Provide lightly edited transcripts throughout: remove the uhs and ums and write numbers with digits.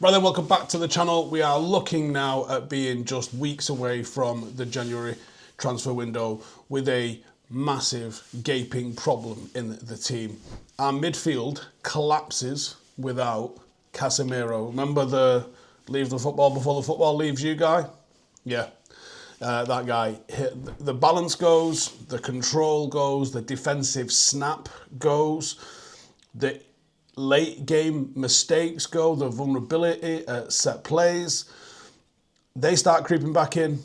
Right then, welcome back to the channel. We are looking now at being just weeks away from the January transfer window with a massive gaping problem in the team. Our midfield collapses without Casemiro. Remember the leave the football before the football leaves you guy? Yeah, that guy. The balance goes, the control goes, the defensive snap goes, the late game mistakes go, the vulnerability at set plays, they start creeping back in,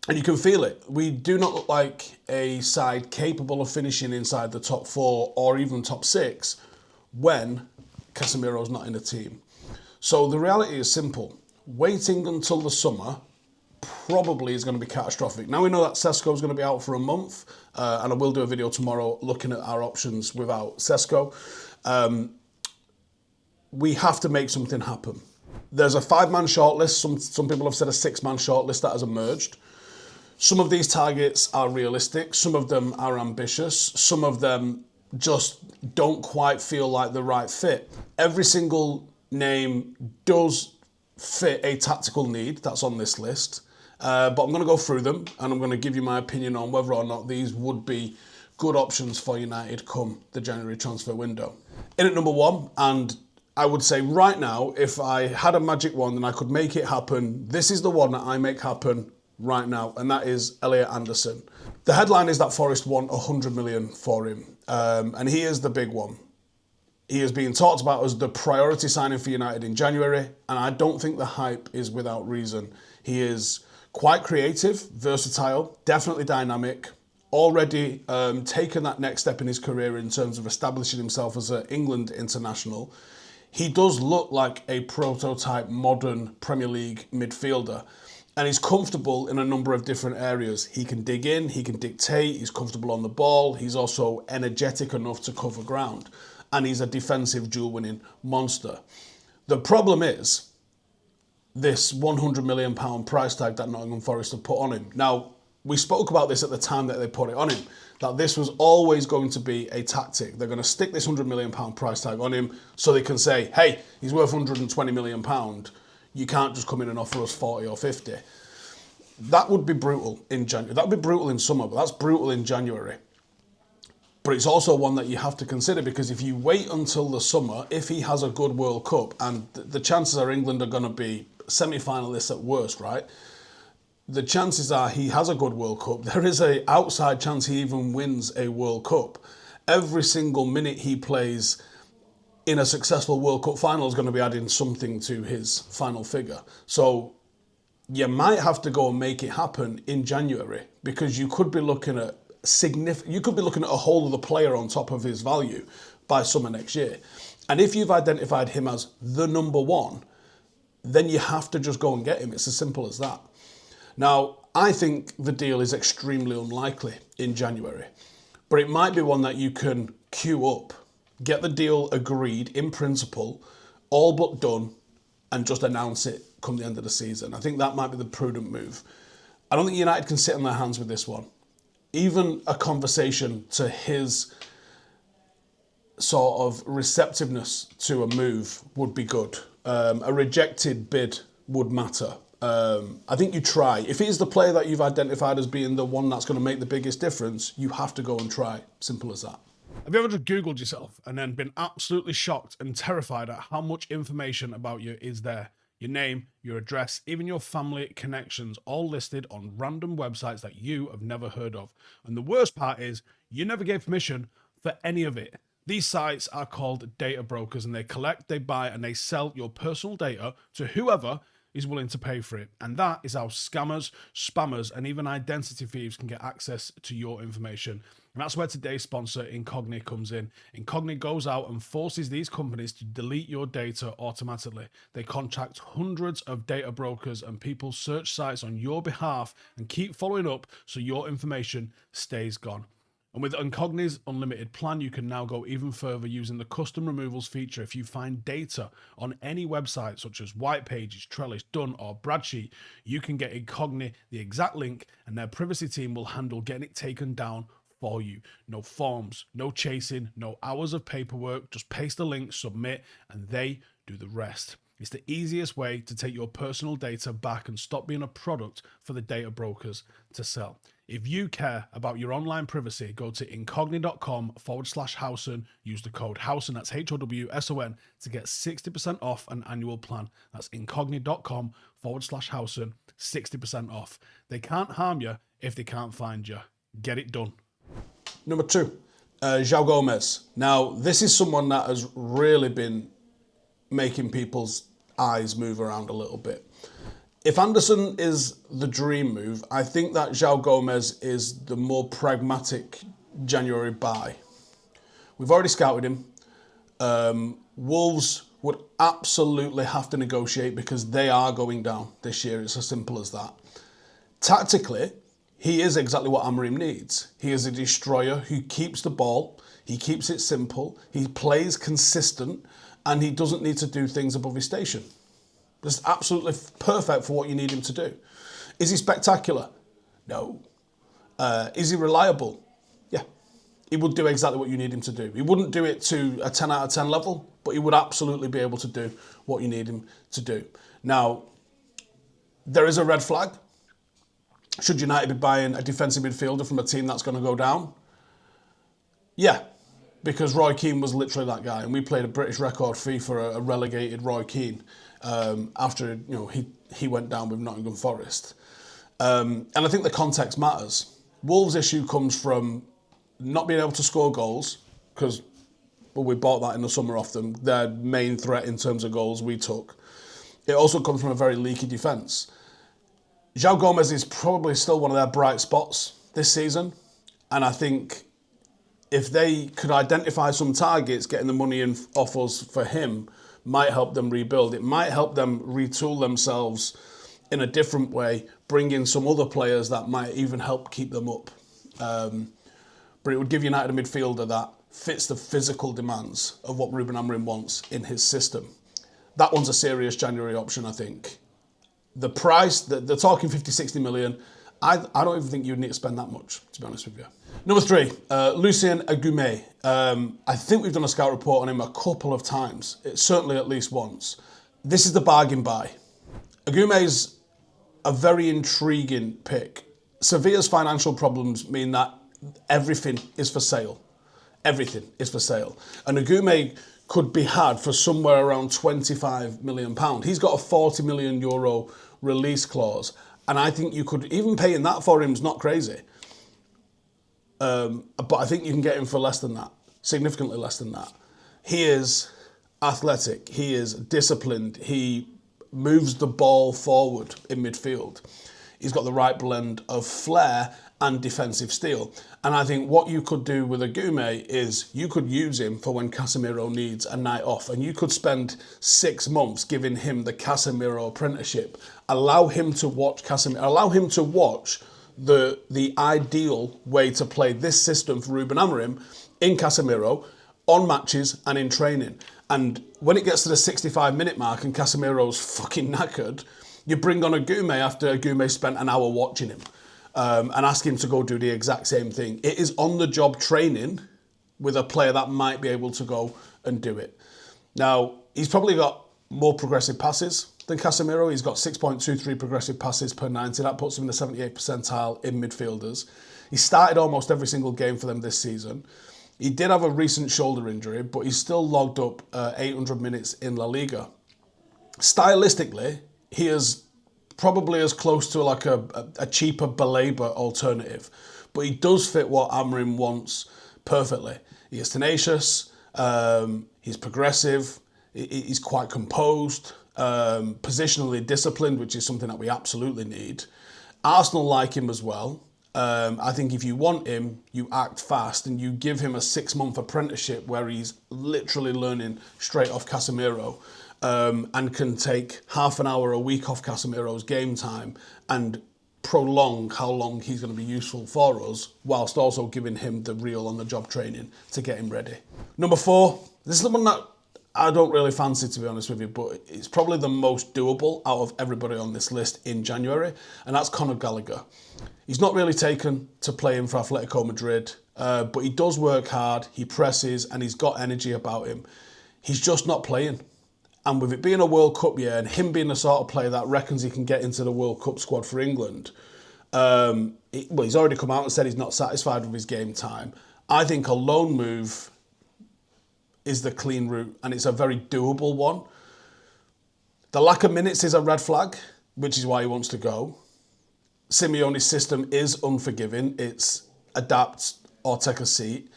and you can feel it. We do not look like a side capable of finishing inside the top four or even top six when Casemiro's not in the team. So the reality is simple. Waiting until the summer probably is going to be catastrophic. Now we know that Sesko is going to be out for a month, and I will do a video tomorrow looking at our options without Sesko. We have to make something happen. There's a 5-man shortlist. Some people have said a 6-man shortlist that has emerged. Some of these targets are realistic. Some of them are ambitious. Some of them just don't quite feel like the right fit. Every single name does fit a tactical need that's on this list. But I'm going to go through them and I'm going to give you my opinion on whether or not these would be good options for United come the January transfer window. In at number 1, and I would say right now, if I had a magic wand and I could make it happen, this is the one that I make happen right now, and that is Elliot Anderson. The headline is that Forest want 100 million for him, and he is the big one. He is being talked about as the priority signing for United in January, and I don't think the hype is without reason. He is quite creative, versatile, definitely dynamic, already taken that next step in his career in terms of establishing himself as an England international. He does look like a prototype modern Premier League midfielder, and he's comfortable in a number of different areas. He can dig in, he can dictate, he's comfortable on the ball, he's also energetic enough to cover ground, and he's a defensive duel-winning monster. The problem is this £100 million price tag that Nottingham Forest have put on him. Now, we spoke about this at the time that they put it on him, that this was always going to be a tactic. They're going to stick this £100 million price tag on him so they can say, hey, he's worth £120 million. You can't just come in and offer us 40 or 50. That would be brutal in January. That would be brutal in summer, but that's brutal in January. But it's also one that you have to consider, because if you wait until the summer, if he has a good World Cup, and the chances are England are going to be semi-finalists at worst, right? The chances are he has a good World Cup. There is an outside chance he even wins a World Cup. Every single minute he plays in a successful World Cup final is going to be adding something to his final figure. So you might have to go and make it happen in January, because you could be looking at a whole other player on top of his value by summer next year. And if you've identified him as the number 1, then you have to just go and get him. It's as simple as that. Now, I think the deal is extremely unlikely in January, but it might be one that you can queue up, get the deal agreed in principle, all but done, and just announce it come the end of the season. I think that might be the prudent move. I don't think United can sit on their hands with this one. Even a conversation to his sort of receptiveness to a move would be good. A rejected bid would matter. I think you try. If it is the player that you've identified as being the one that's going to make the biggest difference, you have to go and try. Simple as that. Have you ever just Googled yourself and then been absolutely shocked and terrified at how much information about you is there? Your name, your address, even your family connections, all listed on random websites that you have never heard of. And the worst part is, you never gave permission for any of it. These sites are called data brokers, and they collect, they buy, and they sell your personal data to whoever is willing to pay for it. And that is how scammers, spammers, and even identity thieves can get access to your information. And that's where today's sponsor, Incogni, comes in. Incogni goes out and forces these companies to delete your data automatically. They contact hundreds of data brokers and people search sites on your behalf and keep following up so your information stays gone. And with Incogni's unlimited plan, you can now go even further using the custom removals feature. If you find data on any website such as White Pages, Trellis, Dun, or Bradsheet, you can get Incogni the exact link, and their privacy team will handle getting it taken down for you. No forms, no chasing, no hours of paperwork. Just paste the link, submit, and they do the rest. It's the easiest way to take your personal data back and stop being a product for the data brokers to sell. If you care about your online privacy, go to incogni.com/Howson. Use the code Howson, that's HOWSON, to get 60% off an annual plan. That's incogni.com/Howson, 60% off. They can't harm you if they can't find you. Get it done. Number 2, João Gomez. Now, this is someone that has really been making people's eyes move around a little bit. If Anderson is the dream move, I think that João Gomez is the more pragmatic January buy. We've already scouted him. Wolves would absolutely have to negotiate because they are going down this year. It's as simple as that. Tactically, he is exactly what Amorim needs. He is a destroyer who keeps the ball, he keeps it simple, he plays consistent, and he doesn't need to do things above his station. It's absolutely perfect for what you need him to do. Is he spectacular? No. Is he reliable? Yeah. He would do exactly what you need him to do. He wouldn't do it to a 10 out of 10 level, but he would absolutely be able to do what you need him to do. Now, there is a red flag. Should United be buying a defensive midfielder from a team that's going to go down? Yeah, because Roy Keane was literally that guy, and we played a British record fee for a relegated Roy Keane after he went down with Nottingham Forest. And I think the context matters. Wolves' issue comes from not being able to score goals, because we bought that in the summer off them. Their main threat in terms of goals we took. It also comes from a very leaky defence. João Gomez is probably still one of their bright spots this season, and I think if they could identify some targets, getting the money in off us for him might help them rebuild. It might help them retool themselves in a different way, bring in some other players that might even help keep them up. But it would give United a midfielder that fits the physical demands of what Ruben Amorim wants in his system. That one's a serious January option, I think. The price, they're talking 50, 60 million. I don't even think you'd need to spend that much, to be honest with you. Number 3, Lucien Ugarte. I think we've done a scout report on him a couple of times. It's certainly at least once. This is the bargain buy. Agume's a very intriguing pick. Sevilla's financial problems mean that everything is for sale. Everything is for sale. And Ugarte could be had for somewhere around £25 million. He's got a €40 million release clause. And I think you could, even paying that for him is not crazy. But I think you can get him for less than that, significantly less than that. He is athletic, he is disciplined, he moves the ball forward in midfield. He's got the right blend of flair and defensive steel. And I think what you could do with Ugarte is you could use him for when Casemiro needs a night off, and you could spend 6 months giving him the Casemiro apprenticeship. Allow him to watch Casemiro, allow him to watch the ideal way to play this system for Ruben Amorim in Casemiro, on matches and in training. And when it gets to the 65-minute mark and Casemiro's fucking knackered, you bring on Ugarte after Ugarte spent an hour watching him. And ask him to go do the exact same thing. It is on-the-job training with a player that might be able to go and do it. Now, he's probably got more progressive passes than Casemiro. He's got 6.23 progressive passes per 90. That puts him in the 78th percentile in midfielders. He started almost every single game for them this season. He did have a recent shoulder injury, but he's still logged up 800 minutes in La Liga. Stylistically, he is probably as close to like a cheaper Baleba alternative. But he does fit what Amorim wants perfectly. He is tenacious, he's progressive, he's quite composed, positionally disciplined, which is something that we absolutely need. Arsenal like him as well. I think if you want him, you act fast and you give him a 6-month apprenticeship where he's literally learning straight off Casemiro. And can take half an hour a week off Casemiro's game time and prolong how long he's going to be useful for us, whilst also giving him the real on-the-job training to get him ready. Number 4, this is the one that I don't really fancy, to be honest with you, but it's probably the most doable out of everybody on this list in January, and that's Conor Gallagher. He's not really taken to playing for Atletico Madrid, but he does work hard, he presses, and he's got energy about him. He's just not playing. And with it being a World Cup year and him being the sort of player that reckons he can get into the World Cup squad for England, he's already come out and said he's not satisfied with his game time. I think a loan move is the clean route, and it's a very doable one. The lack of minutes is a red flag, which is why he wants to go. Simeone's system is unforgiving. It's adapt or take a seat.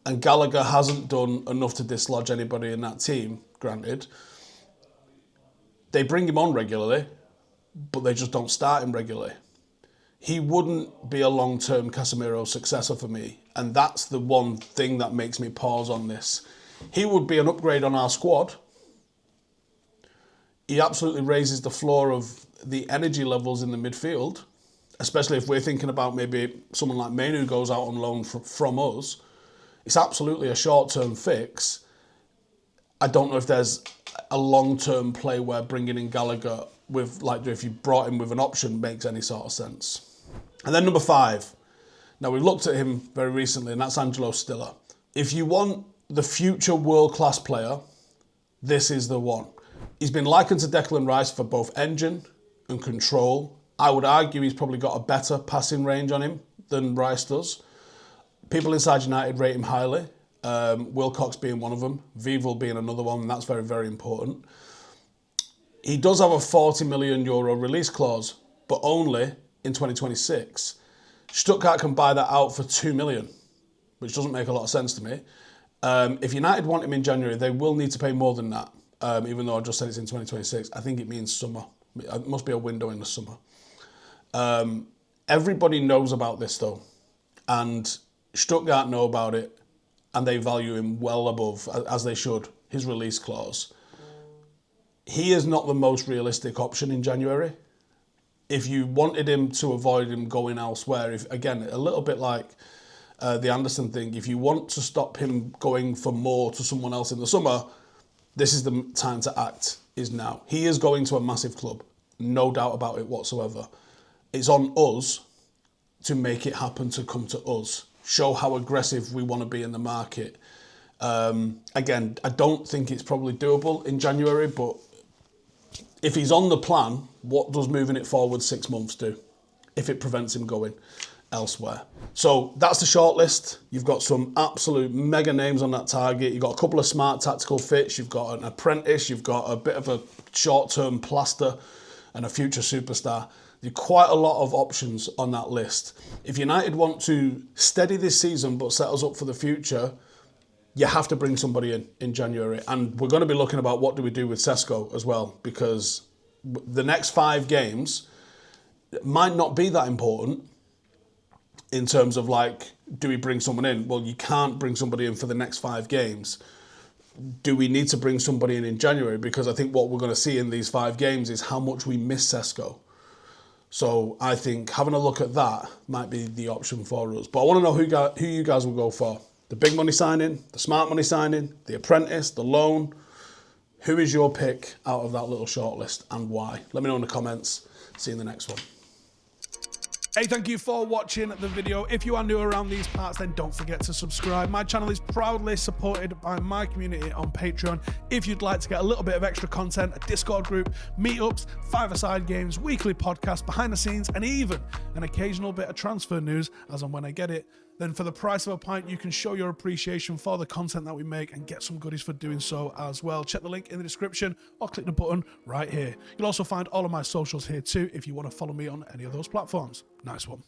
And Gallagher hasn't done enough to dislodge anybody in that team, granted. They bring him on regularly, but they just don't start him regularly. He wouldn't be a long-term Casemiro successor for me, and that's the one thing that makes me pause on this. He would be an upgrade on our squad. He absolutely raises the floor of the energy levels in the midfield, especially if we're thinking about maybe someone like Menu goes out on loan from us. It's absolutely a short-term fix. I don't know if there's a long-term play where bringing in Gallagher with, like, if you brought him with an option makes any sort of sense. And then number 5. Now, we've looked at him very recently, and that's Angelo Stiller. If you want the future world-class player, this is the one. He's been likened to Declan Rice for both engine and control. I would argue he's probably got a better passing range on him than Rice does. People inside United rate him highly, Wilcox being one of them, Vivell being another one, and that's very, very important. He does have a €40 million release clause, but only in 2026. Stuttgart can buy that out for $2 million, which doesn't make a lot of sense to me. If United want him in January, they will need to pay more than that, even though I just said it's in 2026. I think it means summer. It must be a window in the summer. Everybody knows about this, though, and Stuttgart know about it, and they value him well above, as they should, his release clause. He is not the most realistic option in January. If you wanted him to avoid him going elsewhere, again, a little bit like the Anderson thing, if you want to stop him going for more to someone else in the summer, this is the time to act, is now. He is going to a massive club, no doubt about it whatsoever. It's on us to make it happen, to come to us. Show how aggressive we want to be in the market. Again, I don't think it's probably doable in January, but if he's on the plan, what does moving it forward 6 months do if it prevents him going elsewhere? So that's the shortlist. You've got some absolute mega names on that target. You've got a couple of smart tactical fits. You've got an apprentice. You've got a bit of a short-term plaster and a future superstar. There's quite a lot of options on that list. If United want to steady this season but set us up for the future, you have to bring somebody in January. And we're going to be looking about what do we do with Sesko as well, because the next 5 games might not be that important in terms of, like, do we bring someone in? Well, you can't bring somebody in for the next 5 games. Do we need to bring somebody in January? Because I think what we're going to see in these 5 games is how much we miss Sesko. So I think having a look at that might be the option for us. But I want to know who you guys will go for. The big money signing, the smart money signing, the apprentice, the loan. Who is your pick out of that little shortlist and why? Let me know in the comments. See you in the next one. Hey, thank you for watching the video. If you are new around these parts, then don't forget to subscribe. My channel is proudly supported by my community on Patreon. If you'd like to get a little bit of extra content, a Discord group, meetups, 5-a-side games, weekly podcasts, behind the scenes, and even an occasional bit of transfer news as and when I get it, then for the price of a pint, you can show your appreciation for the content that we make and get some goodies for doing so as well. Check the link in the description or click the button right here. You'll also find all of my socials here too if you want to follow me on any of those platforms. Nice one.